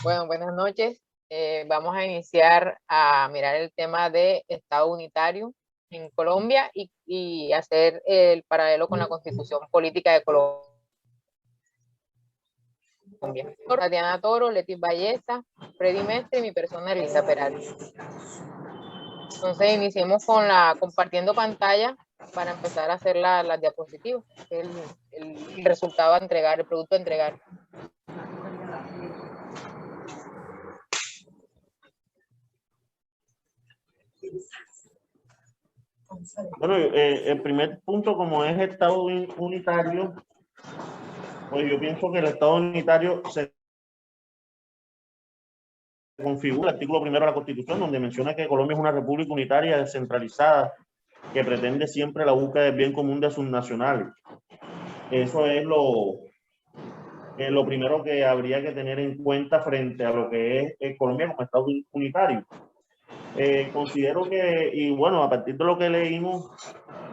Bueno, buenas noches. Vamos a iniciar a mirar el tema de Estado unitario en Colombia y hacer el paralelo con la Constitución Política de Colombia. Tatiana Toro, Leti Ballesta, Freddy Mestre y mi persona Elisa Peralta. Entonces iniciemos con compartiendo pantalla para empezar a hacer las diapositivas, el resultado a entregar, el producto a entregar. Bueno, el primer punto, como es Estado unitario, pues yo pienso que el Estado unitario se configura el artículo primero de la Constitución, donde menciona que Colombia es una república unitaria descentralizada que pretende siempre la búsqueda del bien común de sus nacionales. Eso es lo primero que habría que tener en cuenta frente a lo que es Colombia como Estado unitario. Considero que, y bueno, a partir de lo que leímos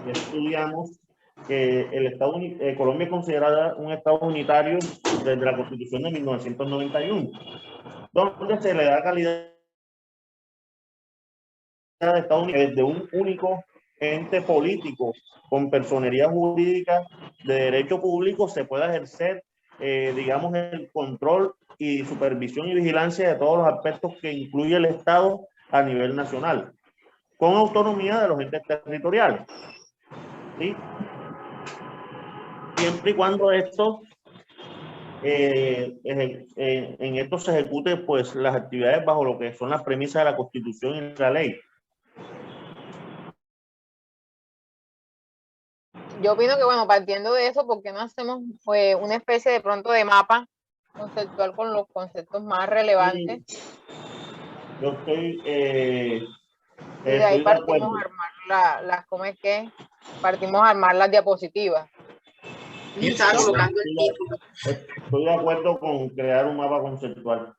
y estudiamos, que Colombia es considerada un Estado unitario desde la Constitución de 1991, donde se le da calidad de Estado unitario desde un único ente político con personería jurídica de derecho público se pueda ejercer, digamos, el control y supervisión y vigilancia de todos los aspectos que incluye el Estado a nivel nacional, con autonomía de los entes territoriales, ¿sí? Siempre y cuando esto en esto se ejecute pues las actividades bajo lo que son las premisas de la Constitución y la ley. Yo opino que, bueno, partiendo de eso, ¿por qué no hacemos una especie de pronto de mapa conceptual con los conceptos más relevantes? Sí, yo estoy, y de ahí partimos a armar ¿cómo es que? Partimos a armar las diapositivas. Y estaba colocando el título. Estoy de acuerdo con crear un mapa conceptual.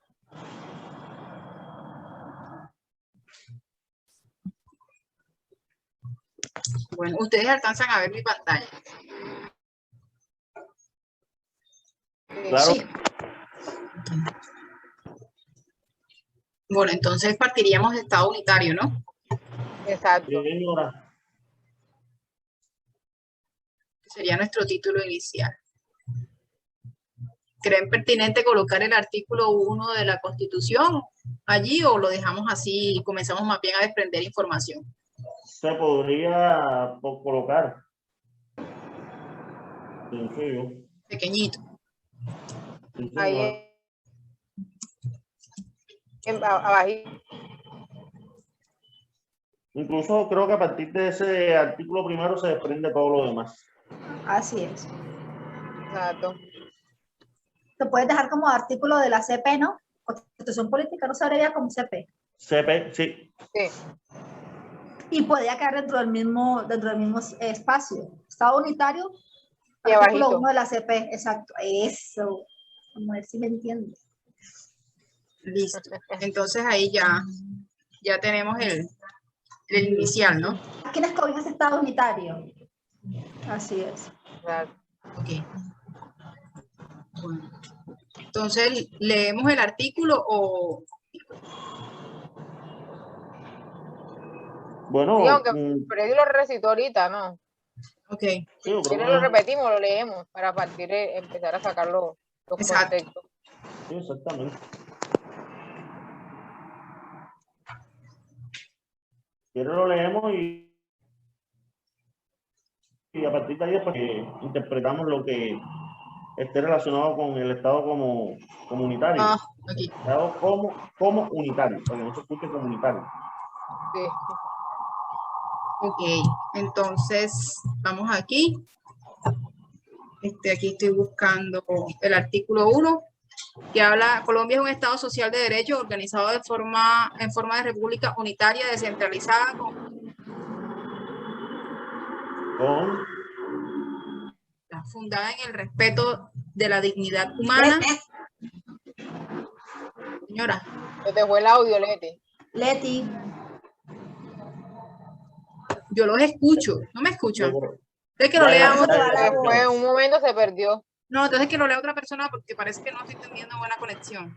Bueno, ustedes alcanzan a ver mi pantalla. Claro. Sí. Bueno, entonces partiríamos de Estado unitario, ¿no? Exacto. Sí, señora. Sería nuestro título inicial. ¿Creen pertinente colocar el artículo 1 de la Constitución allí o lo dejamos así y comenzamos más bien a desprender información? Se podría colocar. Sencillo. Pequeñito. Sí, ahí abajo. Incluso creo que a partir de ese artículo primero se desprende todo lo demás. Así es. Exacto. Te puedes dejar como artículo de la CP, ¿no? Constitución Política, no se abreviaría como CP. CP, sí. Sí. Y podría quedar dentro del mismo espacio. Estado unitario, Y artículo abajito. 1 de la CP, exacto. Eso. Vamos a ver si me entiendes. Listo. Entonces ahí ya tenemos el inicial, ¿no? ¿Quién escoge ese Estado unitario? Así es. Exacto. Ok. Bueno. Entonces, ¿leemos el artículo o...? Bueno, sí, aunque Freddy lo recitó ahorita, ¿no? Ok. sí, yo creo Lo repetimos, lo leemos para partir de empezar a sacar los conceptos. Sí, exactamente. Quiero lo leemos y a partir de ahí pues, interpretamos lo que esté relacionado con el Estado como comunitario. Ah, aquí. Estado como unitario, para que no se escuche comunitario. Sí. Ok, entonces vamos aquí. Aquí estoy buscando el artículo 1, que habla, Colombia es un Estado social de derecho organizado en forma de república unitaria, descentralizada, fundada en el respeto de la dignidad humana. Señora. Se te fue el audio, Leti. Leti. Yo los escucho, ¿no me escuchan? Es que lo Ya, leamos. Fue, un momento se perdió. No, entonces que lo lea otra persona porque parece que no estoy teniendo buena conexión.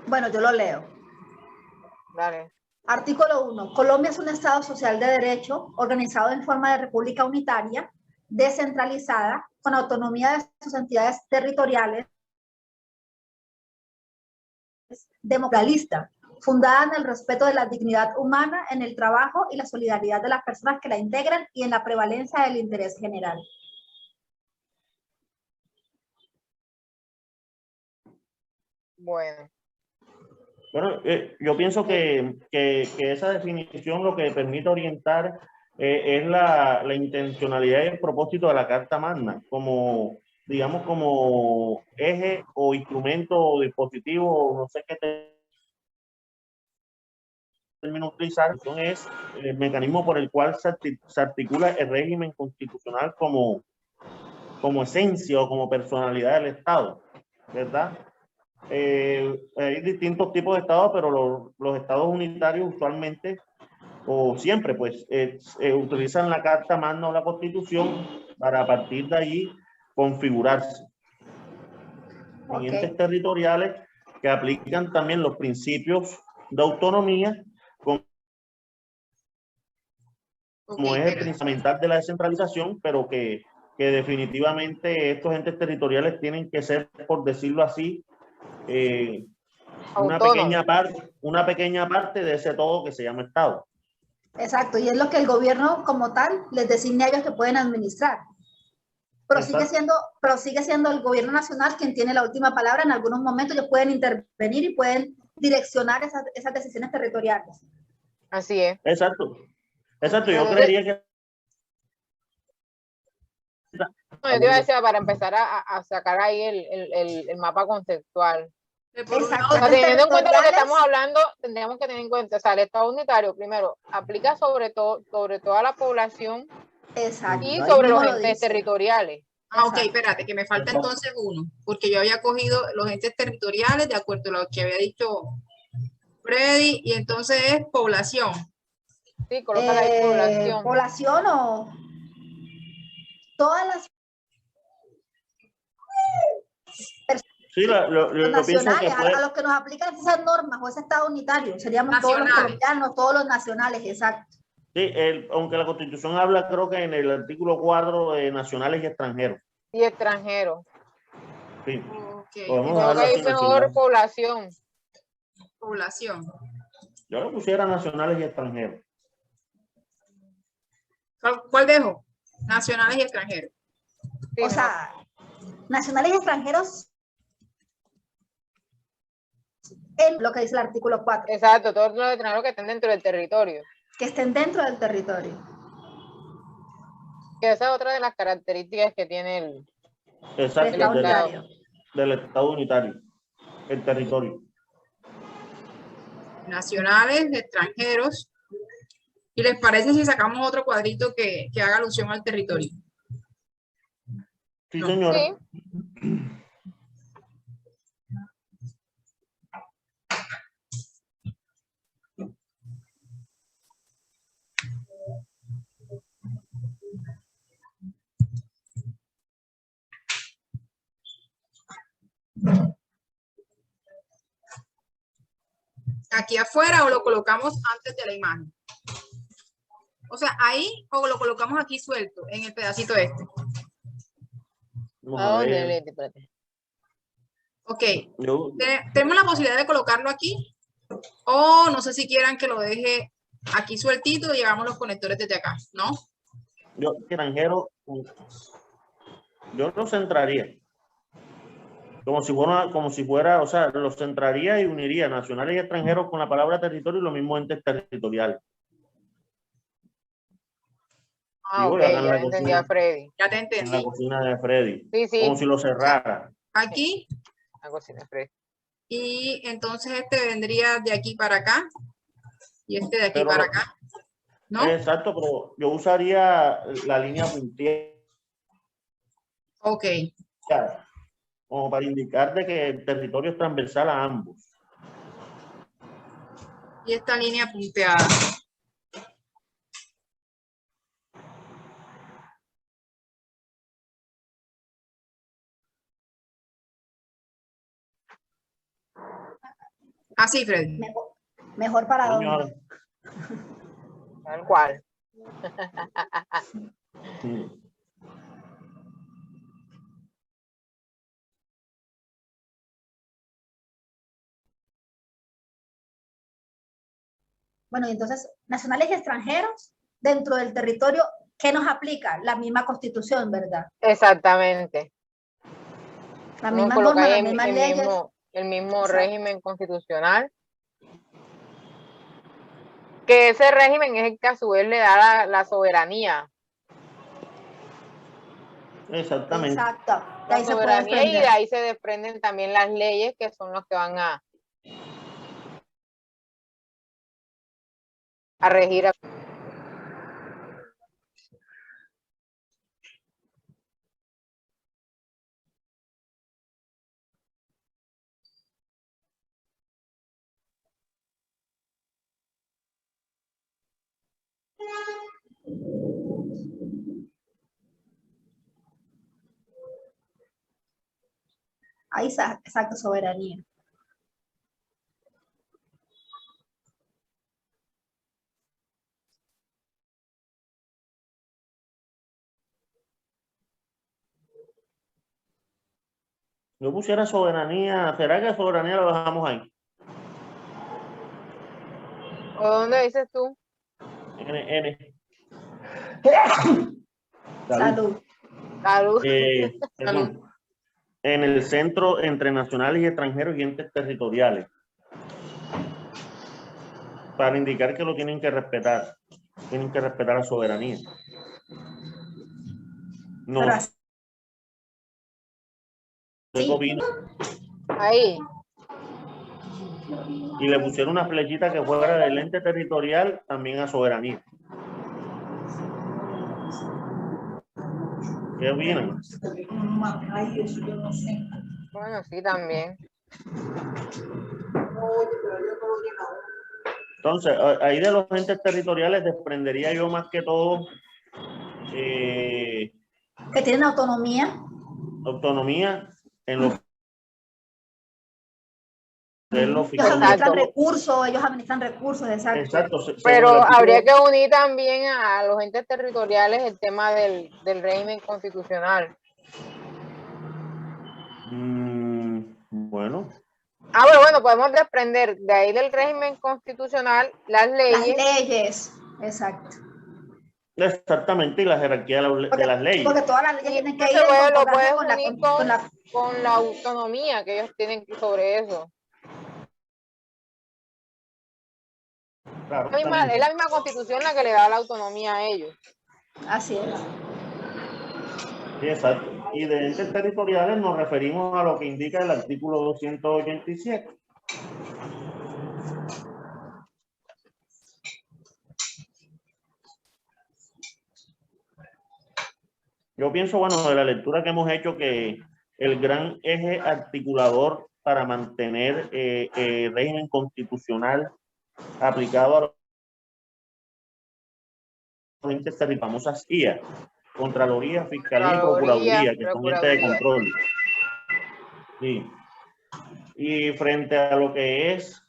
Bueno, yo lo leo. Dale. Artículo 1. Colombia es un Estado social de derecho organizado en forma de república unitaria, descentralizada, con autonomía de sus entidades territoriales, democrática, fundada en el respeto de la dignidad humana, en el trabajo y la solidaridad de las personas que la integran y en la prevalencia del interés general. Bueno. Bueno, yo pienso que esa definición lo que permite orientar es la intencionalidad y el propósito de la Carta Magna, como, digamos, como eje o instrumento o dispositivo, no sé qué término utilizar, es el mecanismo por el cual se articula el régimen constitucional como esencia o como personalidad del Estado, ¿verdad? Hay distintos tipos de estados, pero los estados unitarios usualmente o siempre pues utilizan la Carta Magna o la Constitución para a partir de allí configurarse. Okay. En entes territoriales que aplican también los principios de autonomía como eje fundamental de la descentralización, pero que definitivamente estos entes territoriales tienen que ser, por decirlo así, una pequeña parte de ese todo que se llama Estado. Exacto, y es lo que el gobierno como tal les designa a ellos que pueden administrar. Pero sigue siendo el gobierno nacional quien tiene la última palabra. En algunos momentos ellos pueden intervenir y pueden direccionar esas decisiones territoriales. Así es. Exacto. Yo creería que... No, yo te iba a decir, para empezar a sacar ahí el mapa conceptual. Exacto. O sea, teniendo en cuenta lo que estamos hablando, tendríamos que tener en cuenta, o sea, el Estado unitario, primero, aplica sobre toda la población. Exacto. Y sobre los entes territoriales. Ah, ok, espérate, que me falta entonces uno, porque yo había cogido los entes territoriales de acuerdo a lo que había dicho Freddy, y entonces es población. Sí, colócala ahí, población. Población o todas las sí, lo nacionales, que a los que nos aplican esas normas o ese Estado unitario, seríamos todos los colombianos, todos los nacionales, exacto. Sí, aunque la Constitución habla, creo que en el artículo 4 de nacionales y extranjeros. Y extranjeros. Sí. Okay. Podemos ahí mejor población. Población. Yo lo pusiera nacionales y extranjeros. ¿Cuál dejo? Nacionales y extranjeros. Sí, o sea, nacionales y extranjeros en lo que dice el artículo 4. Exacto, todos los extranjeros que estén dentro del territorio. Que estén dentro del territorio. Que esa es otra de las características que tiene el Estado unitario. Del Estado unitario, el territorio. Nacionales, extranjeros. ¿Y les parece si sacamos otro cuadrito que haga alusión al territorio? Sí, señora. Sí. ¿Aquí afuera o lo colocamos antes de la imagen? O sea, ahí o lo colocamos aquí suelto, en el pedacito este. ¿A dónde, Leti? Ok. Tenemos la posibilidad de colocarlo aquí. O no sé si quieran que lo deje aquí sueltito y llevamos los conectores desde acá, ¿no? Yo, extranjero, yo lo centraría. Como si fuera, o sea, los centraría y uniría nacionales y extranjeros con la palabra territorio y los mismos entes territoriales. Ah, ok, ya entendí a Freddy. Ya te entendí. En la cocina de Freddy. Sí, sí. Como si lo cerrara. Aquí. La cocina de Freddy. Y entonces este vendría de aquí para acá. Y este de aquí para acá. ¿No? Exacto, pero yo usaría la línea punteada. Ok. Como para indicar de que el territorio es transversal a ambos. Y esta línea punteada. Así, Freddy. Mejor para Señora. dónde. Tal cual. Bueno, y entonces, nacionales y extranjeros, dentro del territorio, ¿qué nos aplica? La misma Constitución, ¿verdad? Exactamente. La Uno misma coloca norma, ahí las mismas leyes. el mismo Exacto. régimen constitucional. Que ese régimen es el que a su vez le da la soberanía. Exactamente. Exacto. De La ahí se puede soberanía y de defender. ahí se desprenden también las leyes que son los que van a regir. Ahí está, exacto, soberanía. Yo pusiera soberanía, ¿será que soberanía lo dejamos ahí? ¿O dónde dices tú? N. Salud. Salud. Perdón. En el centro entre nacionales y extranjeros y entes territoriales. Para indicar que lo tienen que respetar. Tienen que respetar la soberanía. No. Pero así, Luego vino Ahí. y le pusieron una flechita que fuera del ente territorial también a soberanía. ¿Qué opinan? Bueno, sí, también. Entonces, ahí de los entes territoriales desprendería yo más que todo que tienen autonomía. autonomía en lo que es lo Ellos fiscal. administran recursos, exacto. Exacto. Pero habría que unir también a los entes territoriales el tema del régimen constitucional. Bueno. Bueno, podemos desprender de ahí del régimen constitucional las leyes. Las leyes, exacto. Exactamente, y la jerarquía de las leyes. Porque todas las leyes tienen que ir lo puedes con unir con la autonomía que ellos tienen sobre eso. Claro, Es la misma constitución la que le da la autonomía a ellos. Así es. Sí, exacto. Y de entes territoriales nos referimos a lo que indica el artículo 287. Yo pienso, bueno, de la lectura que hemos hecho, que el gran eje articulador para mantener el régimen constitucional aplicado a los entes territoriales, famosas IA, Contraloría, Fiscalía y Procuraduría, que son entes de control. Sí. Y frente a lo que es,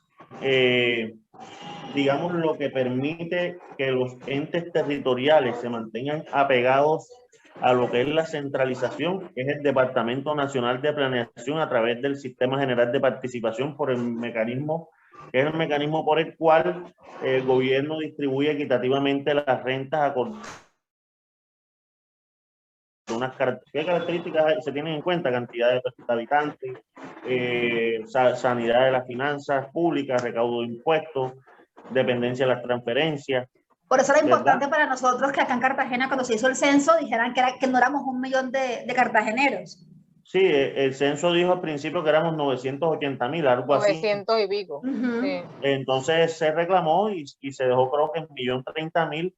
digamos, lo que permite que los entes territoriales se mantengan apegados a lo que es la centralización, que es el Departamento Nacional de Planeación a través del Sistema General de Participación, por el mecanismo, que es el mecanismo por el cual el gobierno distribuye equitativamente las rentas a ¿qué características se tienen en cuenta? Cantidad de habitantes, sanidad de las finanzas públicas, recaudo de impuestos, dependencia de las transferencias. Por eso era importante para nosotros que acá en Cartagena, cuando se hizo el censo, dijeran que no éramos 1 millón de cartageneros. Sí, el censo dijo al principio que éramos 980,000, algo así. 900 y pico. Sí. Entonces se reclamó y se dejó, creo que en 1.030.000,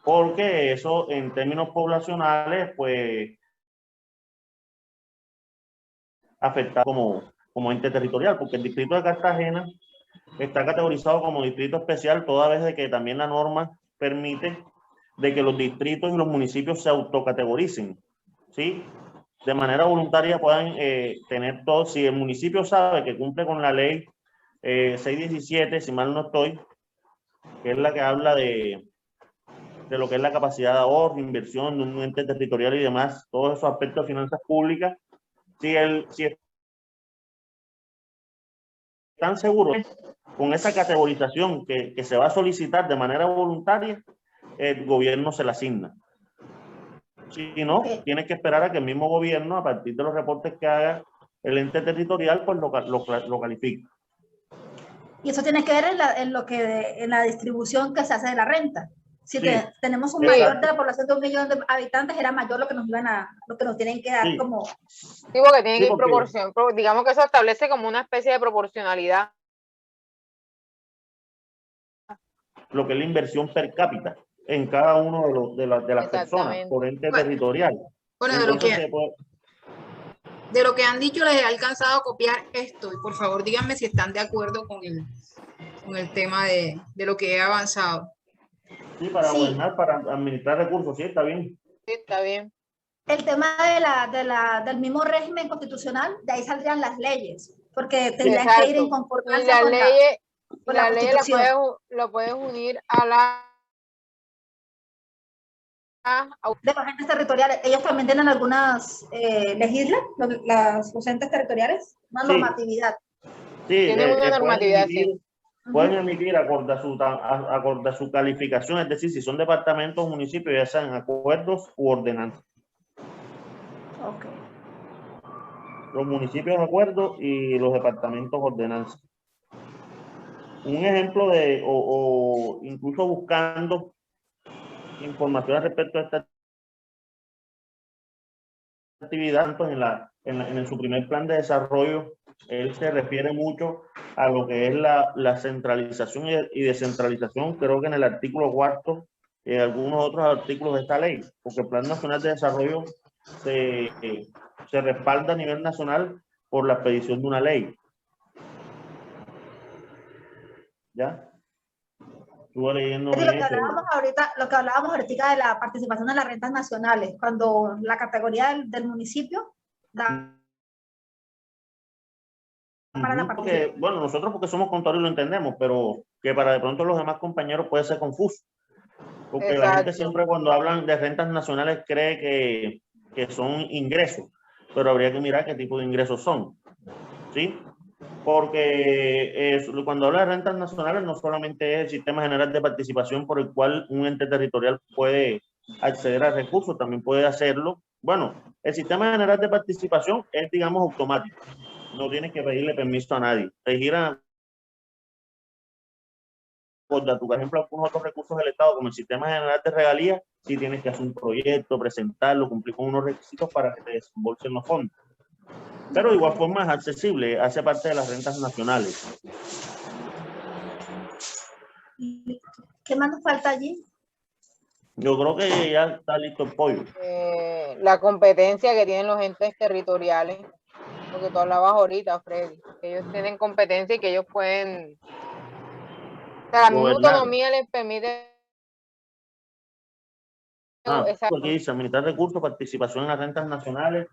porque eso en términos poblacionales, pues, afecta como ente territorial, porque el distrito de Cartagena está categorizado como distrito especial, toda vez de que también la norma permite de que los distritos y los municipios se autocategoricen, ¿sí? De manera voluntaria puedan tener todo. Si el municipio sabe que cumple con la ley 617, si mal no estoy, que es la que habla de lo que es la capacidad de ahorro, inversión de un ente territorial y demás, todos esos aspectos de finanzas públicas. Si están seguros con esa categorización que se va a solicitar de manera voluntaria, el gobierno se la asigna. Si no, tiene que esperar a que el mismo gobierno, a partir de los reportes que haga el ente territorial, pues lo califique. Y eso tiene que ver en la distribución que se hace de la renta. Si Sí, tenemos un exacto. mayor de la población de 1 millón de habitantes, era mayor lo que nos tienen que dar Sí. como... Sí, porque tiene Sí, que ir porque- proporción. Digamos que eso establece como una especie de proporcionalidad. Lo que es la inversión per cápita en cada uno de las personas Exactamente. por ente Bueno, territorial. Bueno, Entonces, de lo que han dicho les he alcanzado a copiar esto y por favor díganme si están de acuerdo con el tema de lo que he avanzado. sí, para Sí. gobernar, para administrar recursos, sí, está bien. Sí, está bien. El tema del mismo régimen constitucional, de ahí saldrían las leyes, porque tendrían que ir en Exacto. Y concordancia las con leyes, con la Constitución. lo puedes unir a la De los entes territoriales. Ellos también tienen algunas los entes territoriales, una Sí. normatividad. Sí, Tienen una normatividad, pueden emitir acorde a su calificación, es decir, si son departamentos o municipios, ya sean acuerdos u ordenanzas. Okay. Los municipios acuerdos y los departamentos ordenanzas. Un ejemplo o incluso buscando información respecto a esta actividad, tanto en su primer plan de desarrollo, él se refiere mucho a lo que es la centralización y descentralización, creo que en el artículo 4 y en algunos otros artículos de esta ley, porque el Plan Nacional de Desarrollo se respalda a nivel nacional por la expedición de una ley. ¿Ya? Estuve leyendo Lo que hablábamos ahorita de la participación en las rentas nacionales, cuando la categoría del municipio da para la participación. Bueno, nosotros porque somos contadores lo entendemos, pero que para de pronto los demás compañeros puede ser confuso. Porque Exacto. la gente siempre cuando hablan de rentas nacionales cree que son ingresos, pero habría que mirar qué tipo de ingresos son. ¿Sí? Porque cuando habla de rentas nacionales no solamente es el sistema general de participación por el cual un ente territorial puede acceder a recursos, también puede hacerlo. Bueno, el sistema general de participación es, digamos, automático. No tienes que pedirle permiso a nadie. Te giran, por ejemplo, algunos otros recursos del Estado, como el sistema general de regalías, si tienes que hacer un proyecto, presentarlo, cumplir con unos requisitos para que te desembolsen los fondos. Pero de igual forma es accesible, hace parte de las rentas nacionales. ¿Qué más nos falta allí? Yo creo que ya está listo el pollo. La competencia que tienen los entes territoriales, porque tú hablabas ahorita, Freddy, que ellos tienen competencia y que ellos pueden, o sea, la misma autonomía les permite. Exacto. Aquí dice administrar recursos, participación en las rentas nacionales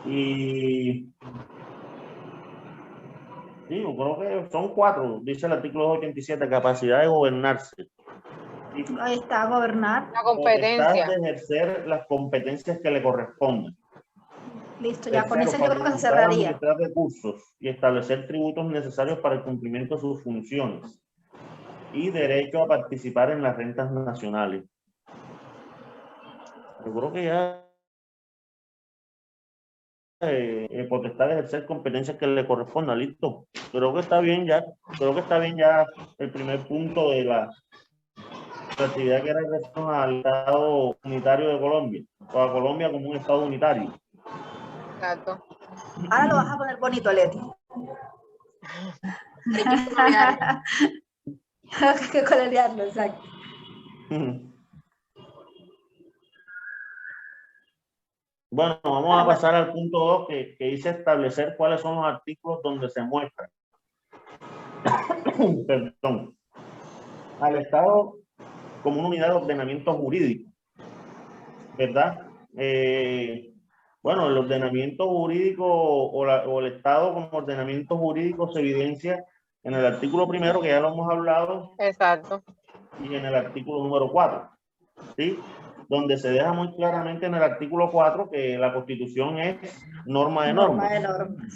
y sí, yo creo que son 4, dice el artículo 87, capacidad de gobernarse. Ahí está, gobernar. La competencia. De ejercer las competencias que le corresponden. Listo, ya con eso yo creo que se cerraría. Administrar recursos y establecer tributos necesarios para el cumplimiento de sus funciones. Y derecho a participar en las rentas nacionales. Yo creo que ya potestad de ejercer competencias que le correspondan, listo. Creo que está bien ya el primer punto de la actividad que era en relación al Estado unitario de Colombia, o a Colombia como un Estado unitario. Exacto. Ahora lo vas a poner bonito, Leti. Hay que colorearlo, exacto. Bueno, vamos a pasar al punto 2 que dice establecer cuáles son los artículos donde se muestra perdón, al Estado como una unidad de ordenamiento jurídico, ¿verdad? Bueno, el ordenamiento jurídico o el Estado como ordenamiento jurídico se evidencia en el artículo primero, que ya lo hemos hablado. Exacto. Y en el artículo número 4, ¿sí? Donde se deja muy claramente en el artículo 4 que la Constitución es norma de normas.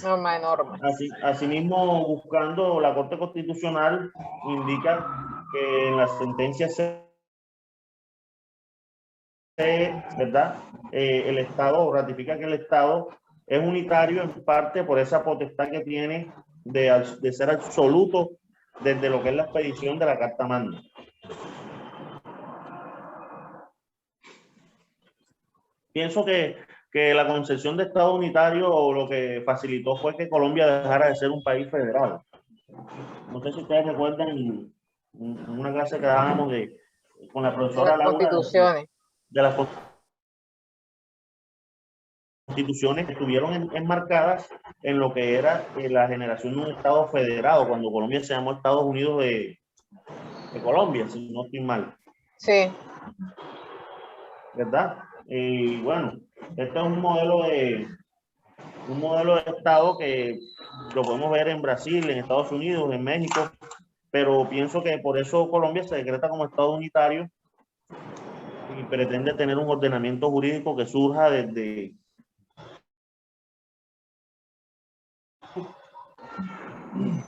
Norma de normas. Asimismo, buscando la Corte Constitucional, indica que en las sentencias ¿verdad? El Estado ratifica que el Estado es unitario en parte por esa potestad que tiene de ser absoluto desde lo que es la expedición de la Carta Magna. Pienso que la concepción de Estado unitario lo que facilitó fue que Colombia dejara de ser un país federal. No sé si ustedes recuerdan en una clase que dábamos con la profesora Laura de las constituciones que estuvieron enmarcadas en lo que era la generación de un Estado federado, cuando Colombia se llamó Estados Unidos de Colombia, si no estoy mal. Sí. ¿Verdad? Y bueno, este es un modelo de Estado que lo podemos ver en Brasil, en Estados Unidos, en México, pero pienso que por eso Colombia se decreta como Estado unitario y pretende tener un ordenamiento jurídico que surja desde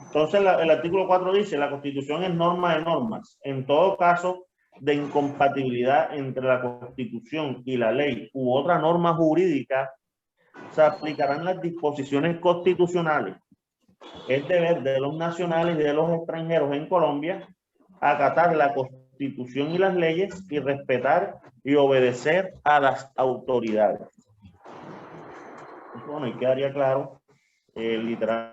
Entonces, el artículo 4 dice, la Constitución es norma de normas. En todo caso de incompatibilidad entre la Constitución y la ley u otra norma jurídica, se aplicarán las disposiciones constitucionales. Es deber de los nacionales y de los extranjeros en Colombia acatar la Constitución y las leyes y respetar y obedecer a las autoridades. Bueno, y quedaría claro, literal.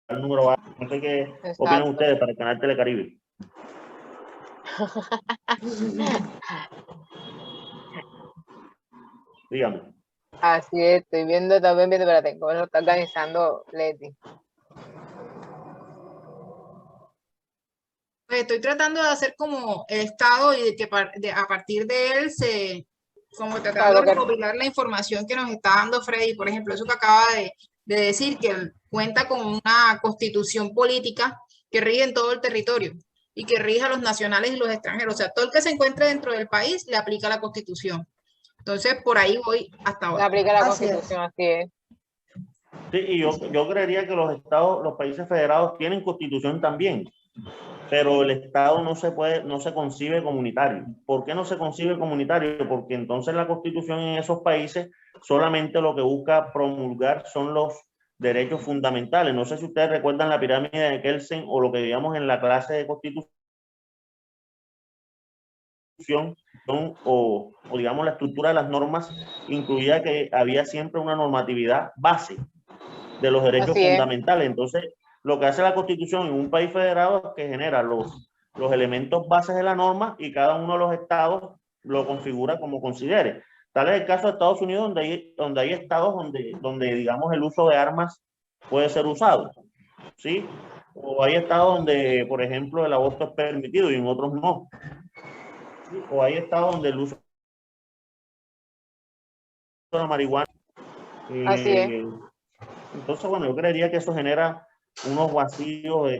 El número A. No sé qué opinan ustedes para el canal Telecaribe. Dígame. Así es, estoy viendo también, espérate, cómo lo está organizando Leti. Pues estoy tratando de hacer como el Estado y de que a partir de él como tratando de recopilar la información que nos está dando Freddy, por ejemplo, eso que acaba de decir, que él cuenta con una constitución política que rige en todo el territorio y que rige a los nacionales y los extranjeros. O sea, todo el que se encuentre dentro del país le aplica la constitución. Entonces, por ahí voy hasta ahora. Le aplica la constitución, así es. Sí, y yo creería que los países federados tienen constitución también, pero el Estado no se concibe comunitario. ¿Por qué no se concibe comunitario? Porque entonces la Constitución en esos países solamente lo que busca promulgar son los derechos fundamentales. No sé si ustedes recuerdan la pirámide de Kelsen o lo que veíamos en la clase de Constitución o digamos la estructura de las normas incluía que había siempre una normatividad base de los derechos fundamentales. Entonces, lo que hace la Constitución en un país federado es que genera los elementos bases de la norma y cada uno de los estados lo configura como considere. Tal es el caso de Estados Unidos, donde hay estados donde digamos el uso de armas puede ser usado, ¿sí? O hay estados donde, por ejemplo, el aborto es permitido y en otros no. ¿Sí? O hay estados donde el uso de la marihuana. Así es. Entonces, bueno, yo creería que eso genera unos vacíos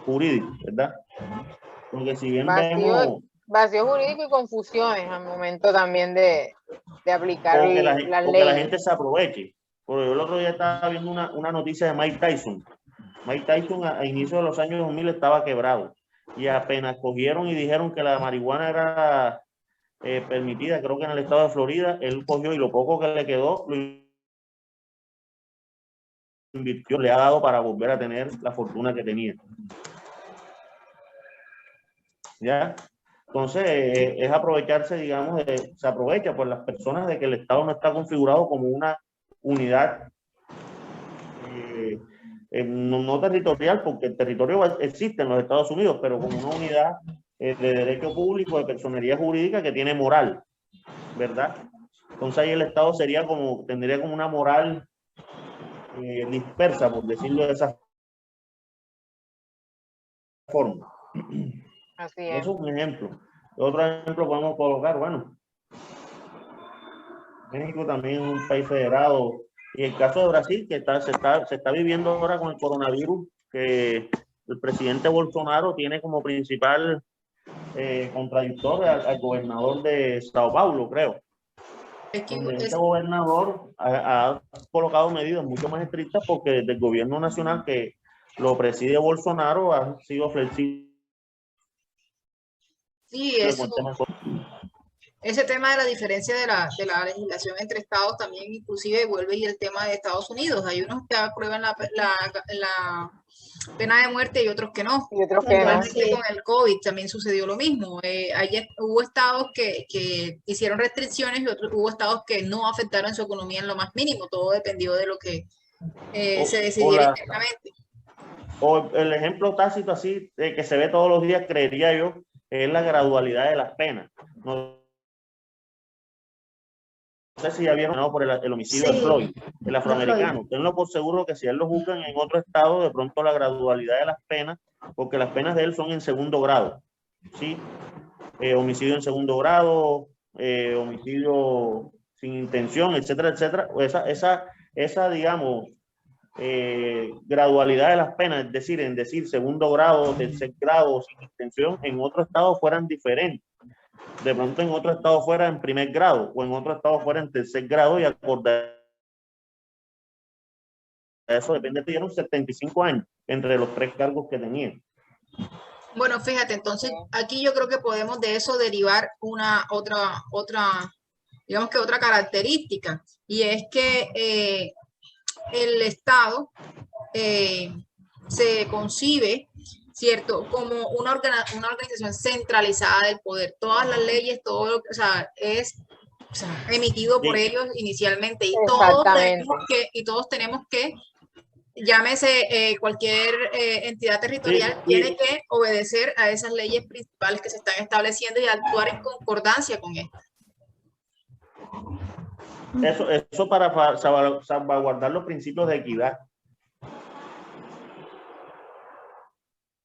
jurídicos, ¿verdad? Porque si bien vemos... Vacío jurídico y confusiones al momento también de aplicar las leyes. O que la gente se aproveche. Porque yo el otro día estaba viendo una noticia de Mike Tyson. Mike Tyson a inicio de los años 2000 estaba quebrado. Y apenas cogieron y dijeron que la marihuana era permitida, creo que en el estado de Florida, él cogió y lo poco que le quedó lo invirtió, le ha dado para volver a tener la fortuna que tenía. ¿Ya? Entonces, es aprovecharse, digamos, se aprovecha por las personas de que el Estado no está configurado como una unidad no territorial, porque el territorio existe en los Estados Unidos, pero como una unidad de derecho público, de personería jurídica que tiene moral, ¿verdad? Entonces ahí el Estado tendría como una moral dispersa, por decirlo de esa forma. Así es. Eso es un ejemplo. Otro ejemplo podemos colocar, bueno, México también es un país federado, Y el caso de Brasil, que se está viviendo ahora con el coronavirus, que el presidente Bolsonaro tiene como principal contradictor al gobernador de Sao Paulo, creo. Donde este gobernador ha colocado medidas mucho más estrictas porque desde el gobierno nacional que lo preside Bolsonaro ha sido flexible. Sí, ese tema de la diferencia de la legislación entre estados también inclusive vuelve y el tema de Estados Unidos. Hay unos que aprueban la pena de muerte y otros que no. Y otros que no. Sí. Con el COVID también sucedió lo mismo. Ayer hubo estados que hicieron restricciones y hubo estados que no afectaron su economía en lo más mínimo. Todo dependió de lo que se decidiera internamente. O el ejemplo tácito así que se ve todos los días, creería yo, es la gradualidad de las penas. No sé si ya vieron por el homicidio de Floyd, el afroamericano. Tenlo por seguro que si él lo juzgan en otro estado, de pronto la gradualidad de las penas, porque las penas de él son en segundo grado, ¿sí? Homicidio en segundo grado, homicidio sin intención, etcétera, etcétera. Esa digamos, gradualidad de las penas, es decir, en decir segundo grado, tercer grado, sin intención, en otro estado fueran diferentes. De pronto en otro estado fuera en primer grado o en otro estado fuera en tercer grado y acordar eso depende, tuvieron 75 años entre los 3 cargos que tenían. Bueno, fíjate, entonces aquí yo creo que podemos de eso derivar digamos que otra característica, y es que el Estado se concibe, ¿cierto?, como una organización centralizada del poder. Todas las leyes, todo lo que, o sea, es emitido por ellos inicialmente, y todos tenemos que llámese cualquier entidad territorial, tiene que obedecer a esas leyes principales que se están estableciendo y actuar en concordancia con esto. Eso para salvaguardar los principios de equidad.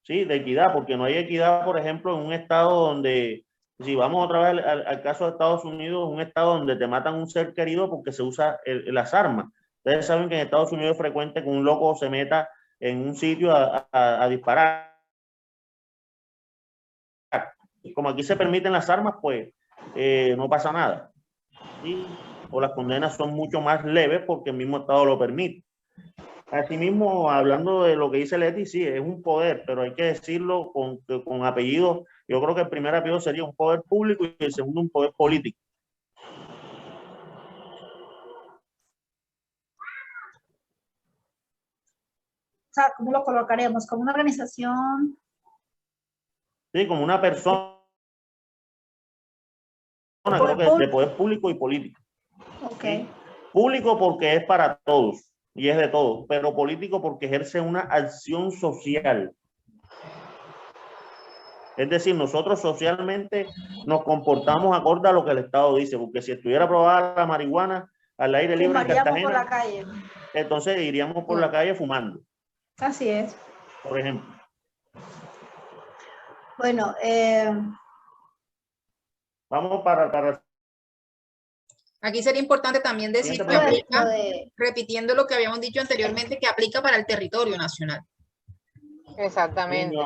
Sí, de equidad, porque no hay equidad, por ejemplo, en un estado donde, si vamos otra vez al caso de Estados Unidos, un estado donde te matan un ser querido porque se usa las armas. Ustedes saben que en Estados Unidos es frecuente que un loco se meta en un sitio a disparar. Como aquí se permiten las armas, pues no pasa nada. ¿Sí? O las condenas son mucho más leves porque el mismo Estado lo permite. Asimismo, hablando de lo que dice Leti, sí, es un poder, pero hay que decirlo con apellido. Yo creo que el primer apellido sería un poder público y el segundo un poder político. O sea, ¿cómo lo colocaremos? ¿Como una organización? Sí, como una persona creo que de poder público y político. Okay. ¿Sí? Público porque es para todos y es de todos, pero político porque ejerce una acción social. Es decir, nosotros socialmente nos comportamos acorde a lo que el Estado dice, porque si estuviera aprobada la marihuana al aire libre en Cartagena, por la calle. Entonces iríamos por la calle fumando. Así es. Por ejemplo. Bueno, vamos para aquí sería importante también decir que aplica, repitiendo lo que habíamos dicho anteriormente, que aplica para el territorio nacional. Exactamente.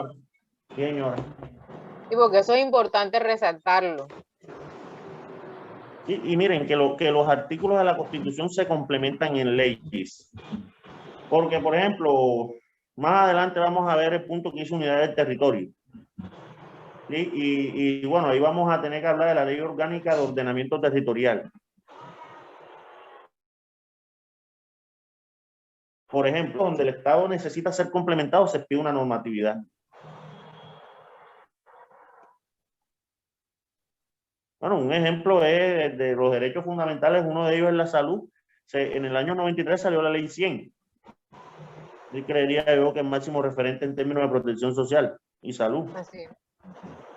Señora. Y porque eso es importante resaltarlo. Y miren que los artículos de la Constitución se complementan en leyes. Porque, por ejemplo, más adelante vamos a ver el punto que dice unidad del territorio. ¿Sí? Y bueno, ahí vamos a tener que hablar de la ley orgánica de ordenamiento territorial. Por ejemplo, donde el Estado necesita ser complementado, se pide una normatividad. Bueno, un ejemplo es de los derechos fundamentales, uno de ellos es la salud. En el año 93 salió la ley 100. Y creería yo que es máximo referente en términos de protección social y salud. Así es.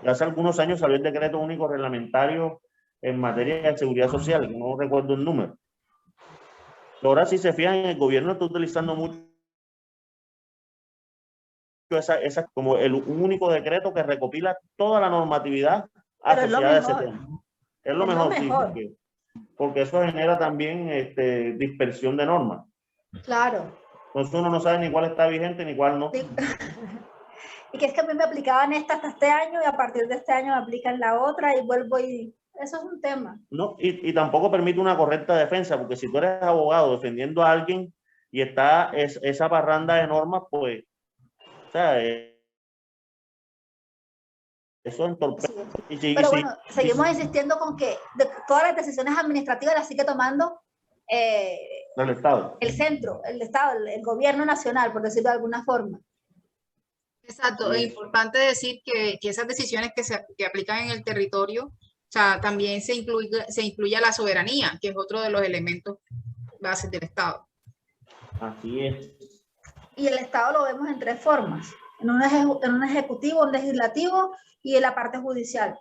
Y hace algunos años salió el decreto único reglamentario en materia de seguridad social, que no recuerdo el número. Ahora, si se fijan, el gobierno está utilizando mucho esa como un único decreto que recopila toda la normatividad asociada a ese tema. Es lo mejor, sí. porque eso genera también dispersión de normas. Claro. Entonces uno no sabe ni cuál está vigente ni cuál no. Sí. Y que es que a mí me aplicaban esta hasta este año y a partir de este año me aplican la otra y vuelvo y... Eso es un tema. No, y tampoco permite una correcta defensa, porque si tú eres abogado defendiendo a alguien y está esa parranda de normas, pues, o sea, eso entorpece. Pero bueno, seguimos insistiendo con que todas las decisiones administrativas las sigue tomando el Estado. El centro, el Estado, el gobierno nacional, por decirlo de alguna forma. Exacto, es importante decir que esas decisiones que aplican en el territorio, o sea, también se incluye la soberanía, que es otro de los elementos bases del Estado. Así es. Y el Estado lo vemos en tres formas, en un ejecutivo, un legislativo y en la parte judicial.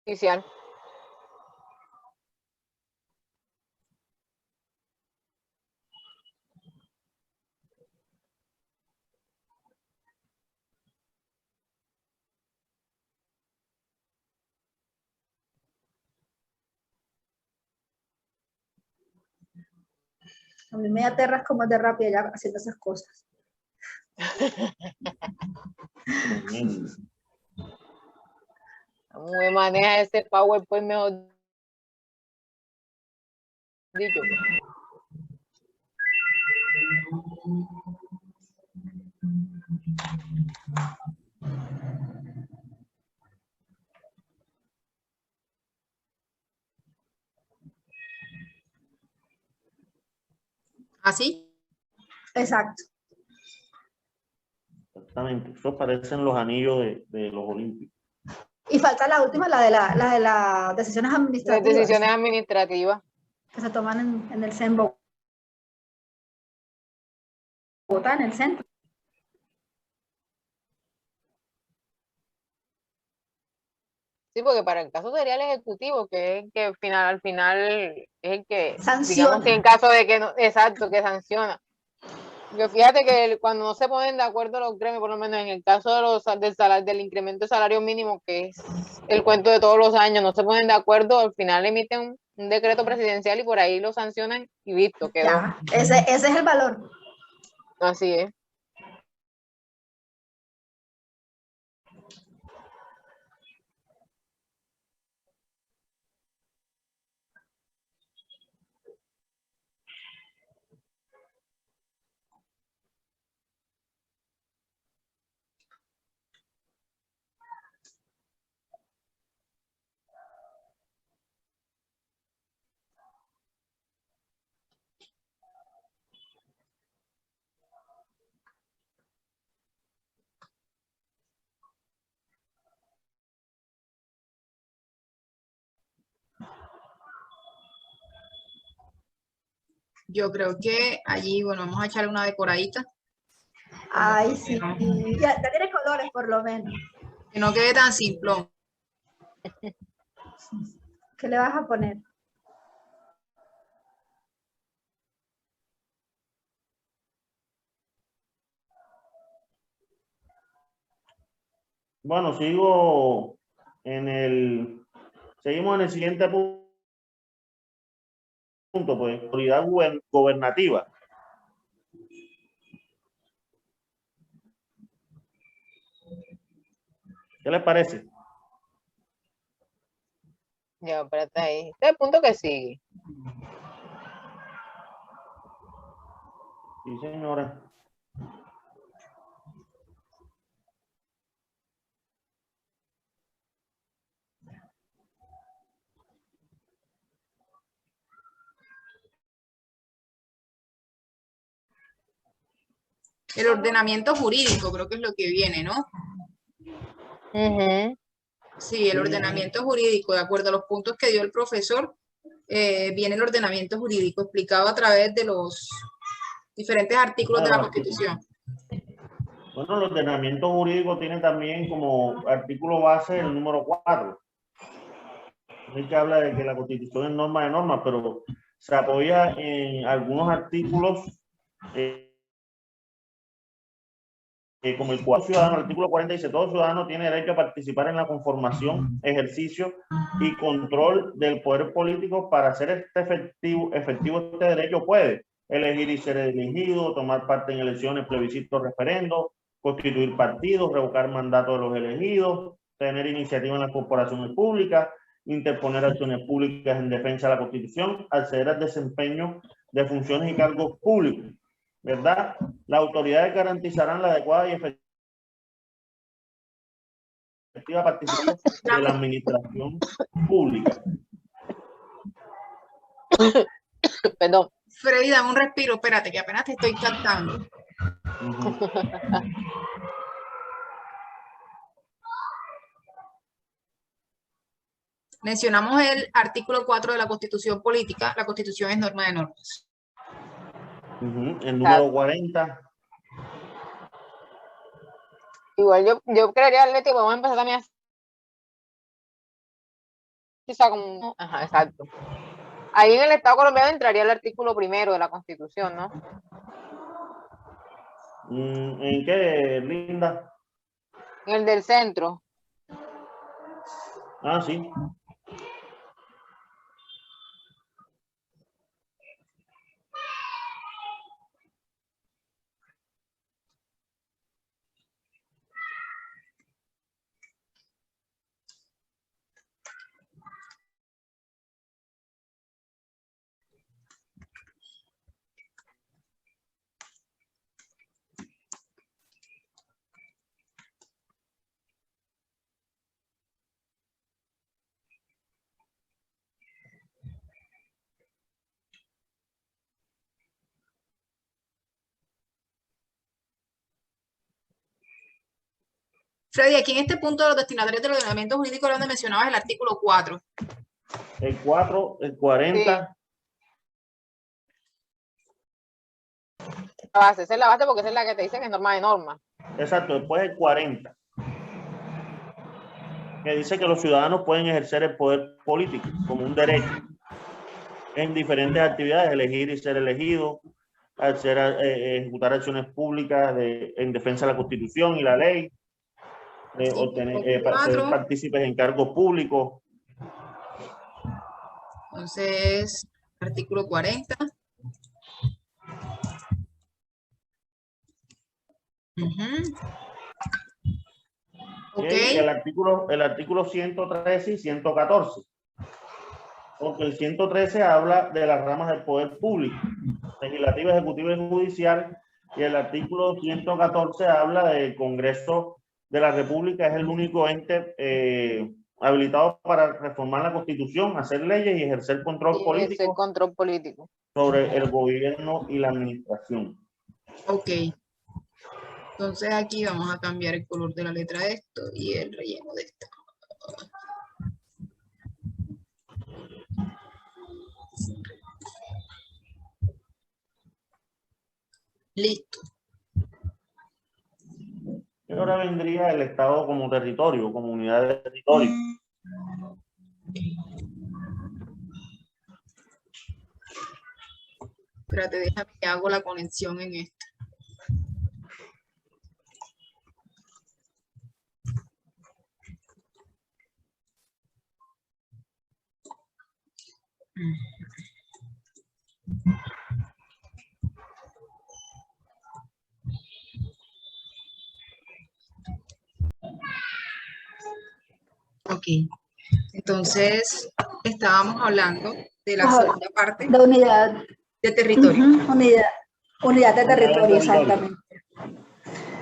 Judicial. A mí me aterras como es de rápido ya haciendo esas cosas. ¿Cómo me maneja ese PowerPoint mejor dicho? ¿Así? Exacto. Exactamente. Eso parecen los anillos de los olímpicos. Y falta la última, la de las decisiones administrativas. Las decisiones administrativas. Que se toman en el CEN Bogotá, en el centro. Sí, porque para el caso sería el ejecutivo, que es el que al final es el que sanciona. Digamos que en caso de que no, exacto, que sanciona. Yo fíjate que cuando no se ponen de acuerdo los gremios, por lo menos en el caso de del incremento de salario mínimo, que es el cuento de todos los años, no se ponen de acuerdo, al final emiten un decreto presidencial y por ahí lo sancionan y listo, quedó. Ya, ese es el valor. Así es. Yo creo que allí, bueno, vamos a echarle una decoradita. Ay, sí. Ya tiene colores por lo menos. Que no quede tan simplón. ¿Qué le vas a poner? Bueno, seguimos en el siguiente punto, pues, autoridad gobernativa. ¿Qué les parece? Ya, espérate ahí. Este es el punto que sigue. Sí, señora. El ordenamiento jurídico, creo que es lo que viene, ¿no? Sí, el ordenamiento jurídico, de acuerdo a los puntos que dio el profesor, viene el ordenamiento jurídico explicado a través de los diferentes artículos de la Constitución. Bueno, el ordenamiento jurídico tiene también como artículo base el número 4. Es que habla de que la Constitución es norma de normas, pero se apoya en algunos artículos como el ciudadano, el artículo 40 dice, todo ciudadano tiene derecho a participar en la conformación, ejercicio y control del poder político. Para hacer efectivo este derecho puede elegir y ser elegido, tomar parte en elecciones, plebiscitos, referendos, constituir partidos, revocar mandatos de los elegidos, tener iniciativa en las corporaciones públicas, interponer acciones públicas en defensa de la Constitución, acceder al desempeño de funciones y cargos públicos, ¿verdad? Las autoridades garantizarán la adecuada y efectiva participación de la administración pública. Perdón. Freddy, dame un respiro, espérate, que apenas te estoy captando. Mencionamos el artículo 4 de la Constitución Política. La Constitución es norma de normas. El número 40. Igual yo creería, Leti, podemos empezar también como, ajá, exacto. Ahí en el Estado colombiano entraría el artículo 1 de la Constitución, ¿no? ¿En qué, Linda? En el del centro. Ah, sí. Freddy, aquí en este punto de los destinatarios del ordenamiento jurídico, donde mencionabas el artículo 4. El 4, el 40. Sí. La base, esa es la base porque esa es la que te dice que es norma de norma. Exacto, después el 40. Que dice que los ciudadanos pueden ejercer el poder político como un derecho en diferentes actividades, elegir y ser elegido, ejecutar acciones públicas en defensa de la Constitución y la ley, ser partícipes en cargos públicos. Entonces, artículo 40. Okay. El artículo 113 y 114. Porque el 113 habla de las ramas del poder público, legislativo, ejecutivo y judicial, y el artículo 114 habla del Congreso de la República, es el único ente habilitado para reformar la Constitución, hacer leyes y ejercer control político sobre el gobierno y la administración. Ok. Entonces aquí vamos a cambiar el color de la letra de esto y el relleno de esta. Listo. Y ahora vendría el Estado como territorio, como unidad de territorio. Espérate, déjame que hago la conexión en esto. Ok, entonces estábamos hablando de la segunda parte. De unidad. De territorio. Unidad de territorio, exactamente.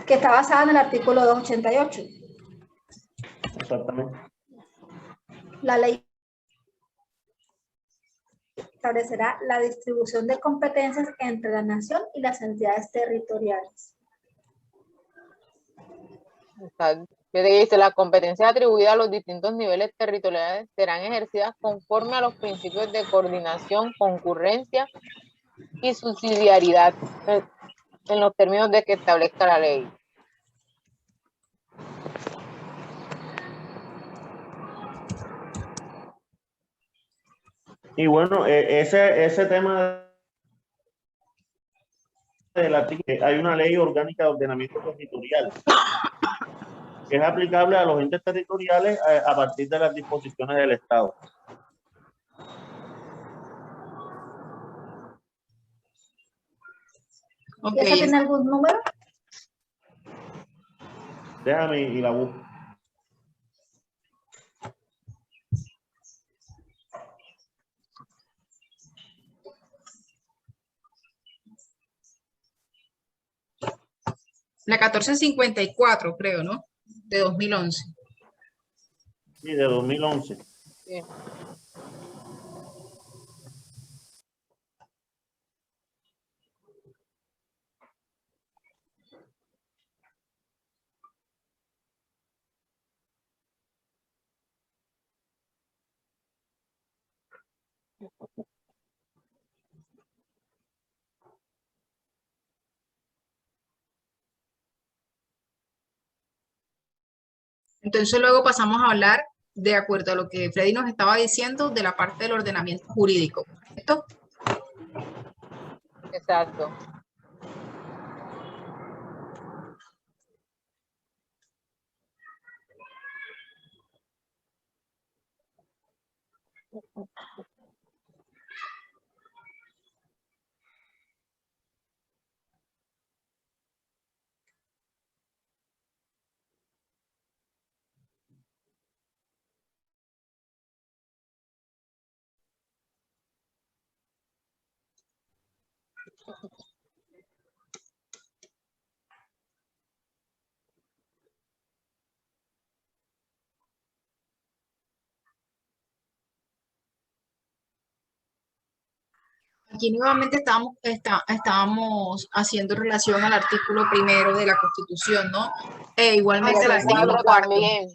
Que está basada en el artículo 288. Exactamente. La ley establecerá la distribución de competencias entre la nación y las entidades territoriales. ¿Qué te dice? Las competencias atribuidas a los distintos niveles territoriales serán ejercidas conforme a los principios de coordinación, concurrencia y subsidiariedad en los términos de que establezca la ley. Y bueno, ese tema del artículo, hay una ley orgánica de ordenamiento territorial que es aplicable a los entes territoriales a partir de las disposiciones del Estado. ¿Y esa tiene algún número? Déjame y la busco. La 1454, creo, ¿no? De 2011. Sí, de 2011. Sí. Entonces luego pasamos a hablar, de acuerdo a lo que Freddy nos estaba diciendo, de la parte del ordenamiento jurídico. ¿Esto? Exacto. Aquí nuevamente estábamos haciendo relación al artículo 1 de la Constitución, ¿no? E igualmente al artículo 4. También.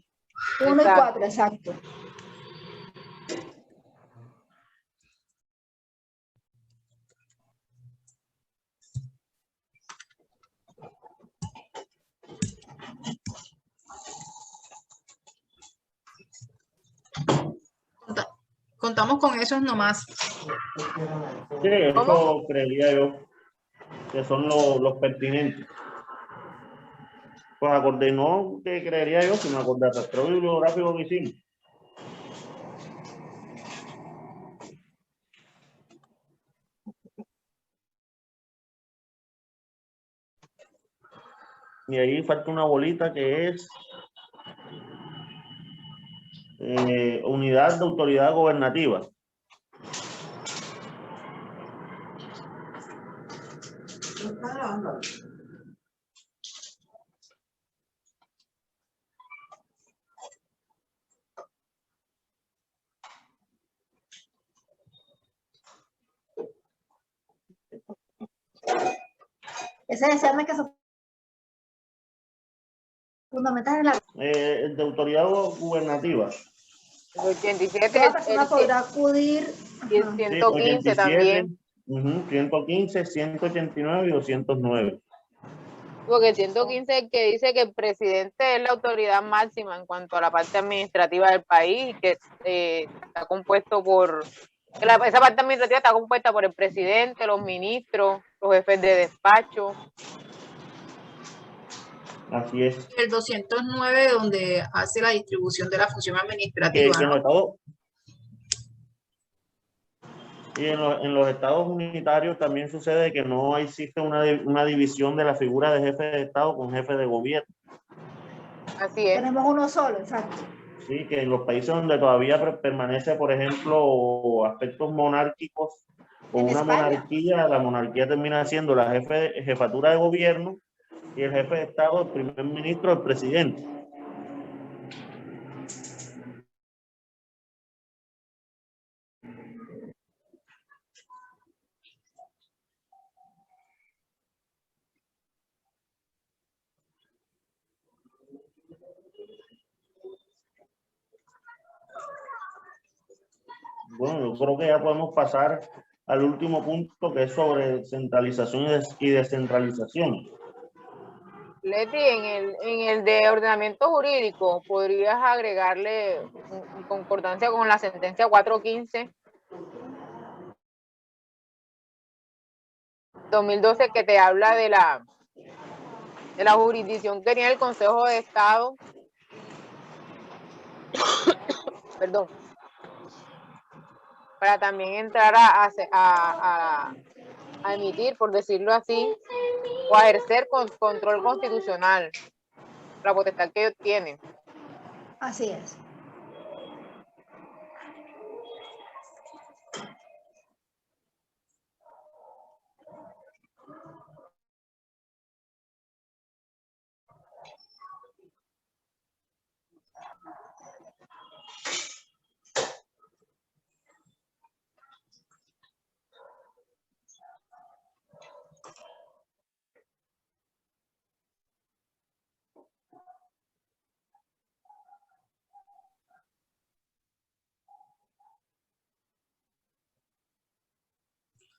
1 y 4, exacto. Contamos con esos nomás. Sí, eso creería yo que son los pertinentes. Pues acordé, no que creería yo, sino acordé al rastro bibliográfico que hicimos. Y ahí falta una bolita que es unidad de autoridad gobernativa. Ese examen que se fundamental en la... De autoridad gubernativa. El 87, Toda persona podrá acudir. y el Ajá. 115 87, también. 115, 189 y 209. Porque el 115 es el que dice que el presidente es la autoridad máxima en cuanto a la parte administrativa del país, que está compuesto por... esa parte administrativa está compuesta por el presidente, los ministros, los jefes de despacho. Así es. El 209, donde hace la distribución de la función administrativa, Que ¿no? en los estados unitarios también sucede que no existe una división de la figura de jefe de estado con jefe de gobierno. Así es. Tenemos uno solo, exacto. Sí, que en los países donde todavía permanece, por ejemplo, aspectos monárquicos o En una España. monarquía, la monarquía termina siendo la jefatura de gobierno y el jefe de estado, el primer ministro, el presidente. Bueno, yo creo que ya podemos pasar al último punto, que es sobre centralización y descentralización. Leti, en el de ordenamiento jurídico, ¿podrías agregarle en concordancia con la sentencia 415? 2012 que te habla de la jurisdicción que tiene el Consejo de Estado. Perdón. Para también entrar a emitir, por decirlo así, o a ejercer control constitucional, la potestad que ellos tienen. Así es.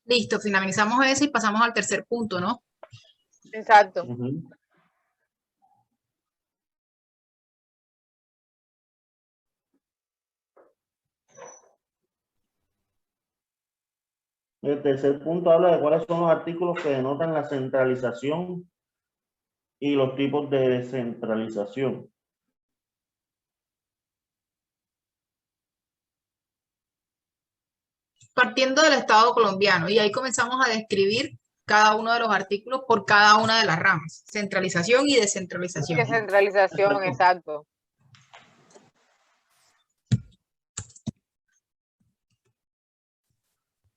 Listo, finalizamos eso y pasamos al tercer punto, ¿no? Exacto. El tercer punto habla de cuáles son los artículos que denotan la centralización y los tipos de descentralización. Partiendo del Estado colombiano, y ahí comenzamos a describir cada uno de los artículos por cada una de las ramas, centralización y descentralización. Descentralización, exacto.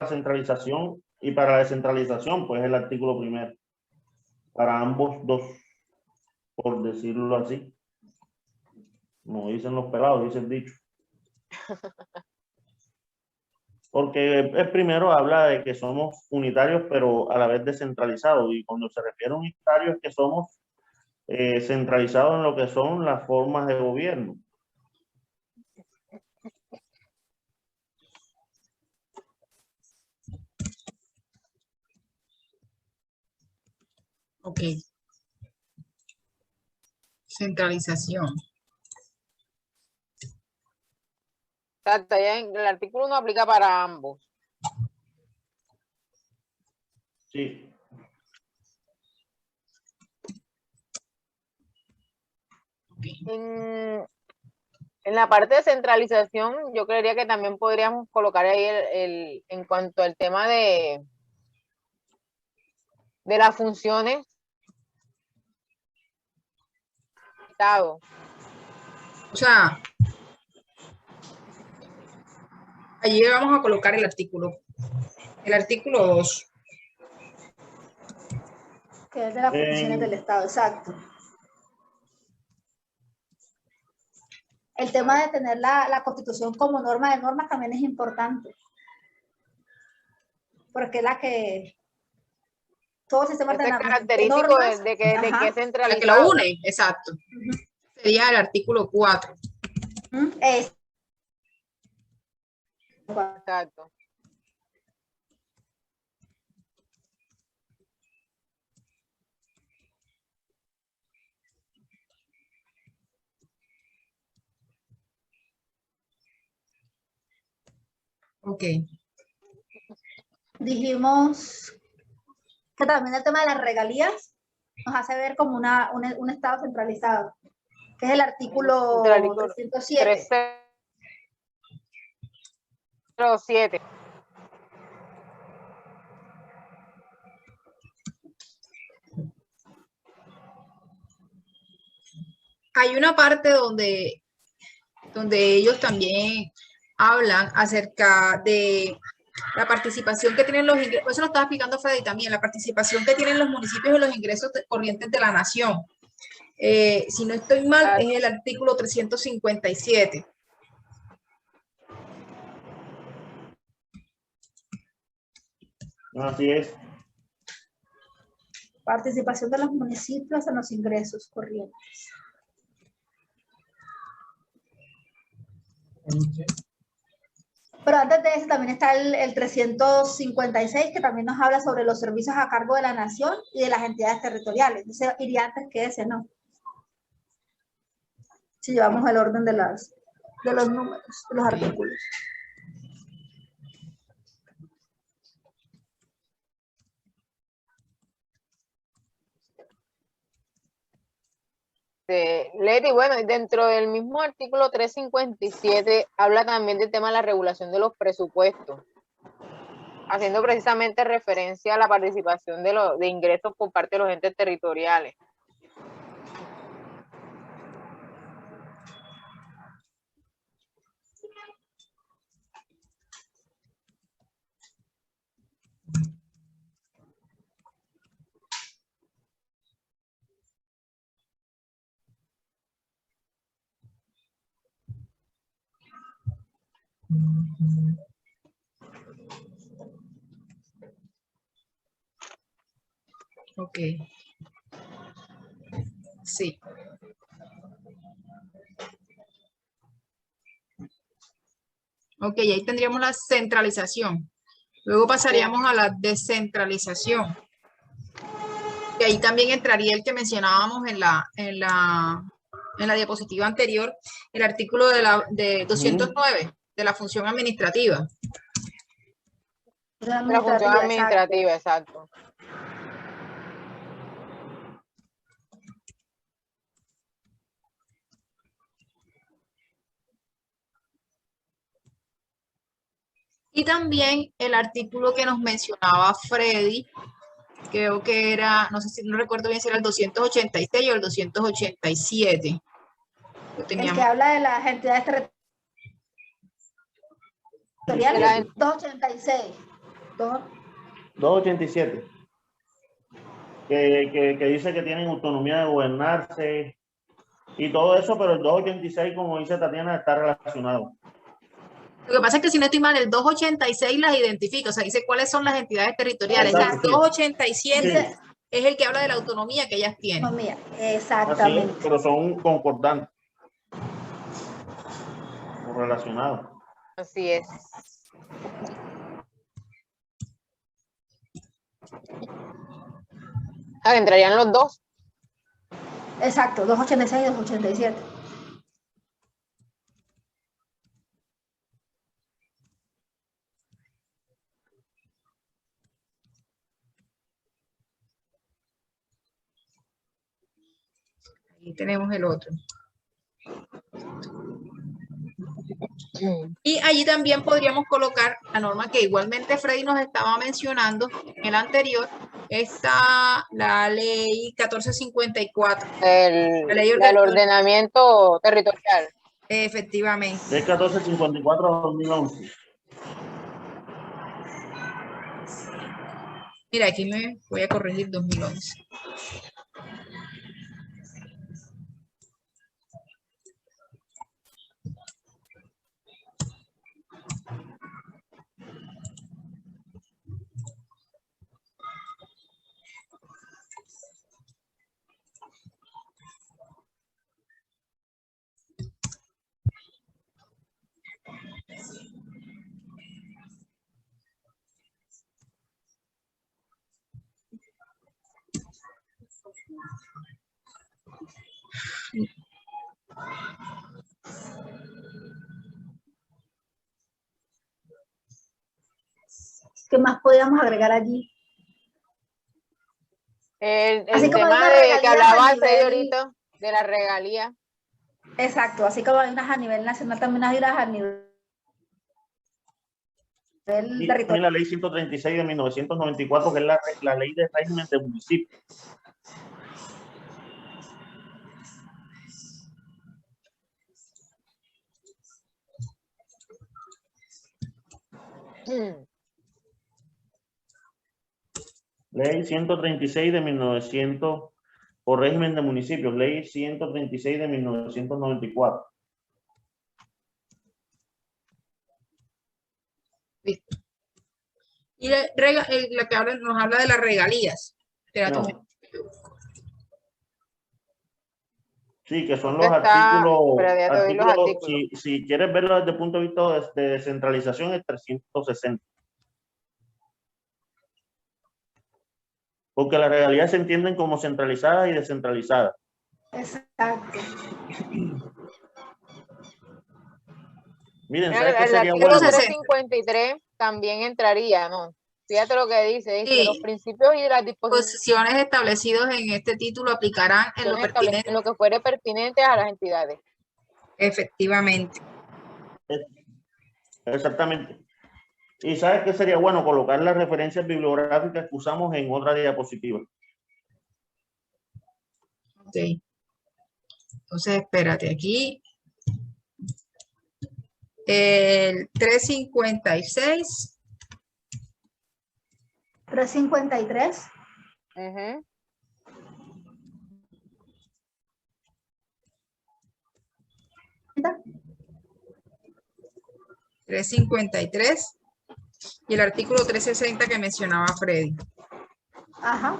La centralización y para la descentralización, pues el artículo primero. Para ambos dos, por decirlo así. No dicen los pelados, dice el dicho. Porque el primero habla de que somos unitarios, pero a la vez descentralizados. Y cuando se refiere a unitarios es que somos centralizados en lo que son las formas de gobierno. Ok. Centralización. Exacto, ya el artículo 1 aplica para ambos. Sí. En la parte de centralización, yo creería que también podríamos colocar ahí en cuanto al tema de las funciones del Estado. O sea, allí vamos a colocar el artículo 2. Que es de las funciones del Estado, exacto. El tema de tener la Constitución como norma de normas también es importante. Porque es la que todo el sistema Este de característico normas, de que es centralizado. La que lo une, exacto. Sería el artículo 4. Exacto. Ok. Dijimos que también el tema de las regalías nos hace ver como un Estado centralizado, que es el artículo 307. 307. Hay una parte donde ellos también hablan acerca de la participación que tienen los ingresos, eso lo estaba explicando Freddy también, la participación que tienen los municipios en los ingresos corrientes de la nación. Si no estoy mal, es el artículo 357. Así es. Participación de los municipios en los ingresos corrientes. Pero antes de eso también está el 356, que también nos habla sobre los servicios a cargo de la nación y de las entidades territoriales. Ese iría antes que ese, ¿no? Si llevamos el orden de los números, de los artículos. Leti, bueno, y dentro del mismo artículo 357 habla también del tema de la regulación de los presupuestos, haciendo precisamente referencia a la participación de ingresos por parte de los entes territoriales. Ok. Sí. Ok, ahí tendríamos la centralización. Luego pasaríamos a la descentralización. Y ahí también entraría el que mencionábamos en la diapositiva anterior, el artículo de 209, de la función administrativa. La función administrativa, exacto. Y también el artículo que nos mencionaba Freddy, creo que era, no sé si no recuerdo bien si era el 286 o el 287. El que habla de las entidades territoriales, 286. 287. Que dice que tienen autonomía de gobernarse y todo eso, pero el 286, como dice Tatiana, está relacionado. Lo que pasa es que si no estoy mal, el 286 las identifica, o sea, dice cuáles son las entidades territoriales. Exacto, El 287 es el que habla de la autonomía que ellas tienen. Autonomía, exactamente. Así es, pero son concordantes o relacionados. Así es. Entrarían los dos. Exacto, 286 y 287. Ahí tenemos el otro. Y allí también podríamos colocar la norma que igualmente Freddy nos estaba mencionando en el anterior, está la ley 1454. El ordenamiento territorial. Efectivamente. Ley 1454/2011. Mira, aquí me voy a corregir 2011. ¿Qué más podríamos agregar allí? El tema de que hablaba Freddy ahorita, de la regalía. Exacto, así como hay unas a nivel nacional, también hay unas a nivel territorial. La ley 136 de 1994, que es la ley de régimen de municipios. Ley 136 de 1900, por régimen de municipios, ley 136 de 1994. Y la que ahora nos habla de las regalías. No. Sí, que son los artículos. Si quieres verlo desde el punto de vista de descentralización, es 360. Porque las regalías se entienden como centralizadas y descentralizadas. Exacto. Miren, ¿sabes qué sería bueno? El 353 también entraría, ¿no? Fíjate lo que dice, dice, Sí. los principios y las disposiciones Posiciones establecidos en este título aplicarán en lo pertinente. en lo que fuere pertinente a las entidades. Efectivamente. Exactamente. ¿Y sabes qué sería bueno? Colocar las referencias bibliográficas que usamos en otra diapositiva. Ok. Entonces, espérate, aquí. El 356. 353. Ujú. ¿Está? 353 y el artículo 360 que mencionaba Freddy. Ajá.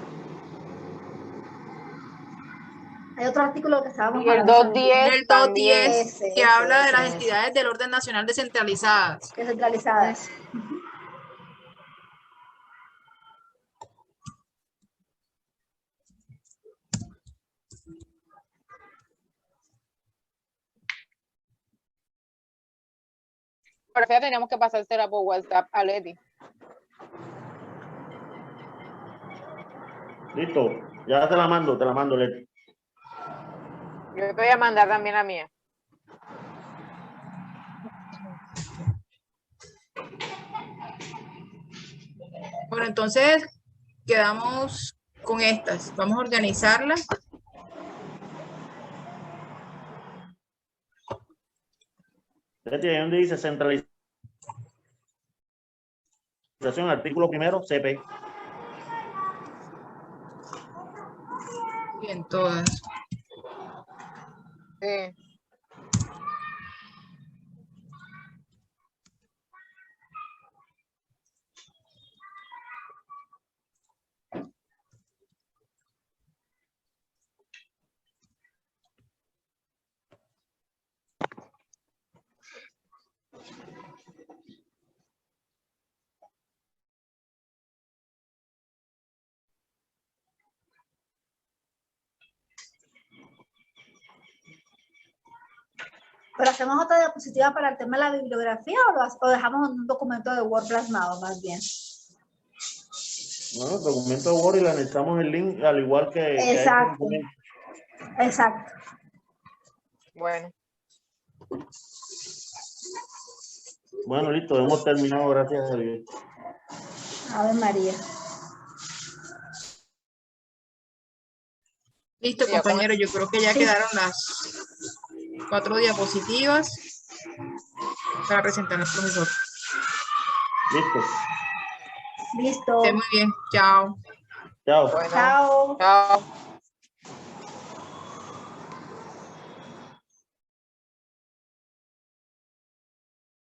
Hay otro artículo que estábamos Y el hablando 210 El también. 210 Ese, que habla de ese, las ese. entidades del orden nacional descentralizadas. descentralizadas. Pero ya tenemos que pasársela por WhatsApp a Leti. Listo, ya te la mando, Leti. Yo te voy a mandar también la mía. Bueno, entonces quedamos con estas. Vamos a organizarlas. Leti, ahí donde dice centralización, artículo primero, CP. Bien, todas. Sí. Pero hacemos otra diapositiva para el tema de la bibliografía o dejamos un documento de Word plasmado más bien. Bueno, el documento de Word y le anexamos el link al igual que Exacto. Exacto. Bueno. Bueno, listo, hemos terminado, gracias a Dios. Ave María. Listo, Ya, compañeros, yo creo que ya Sí. quedaron las 4 diapositivas para presentar al profesor. Listo. Listo. Esté muy bien. Chao. Chao. Bueno. Chao. Chao.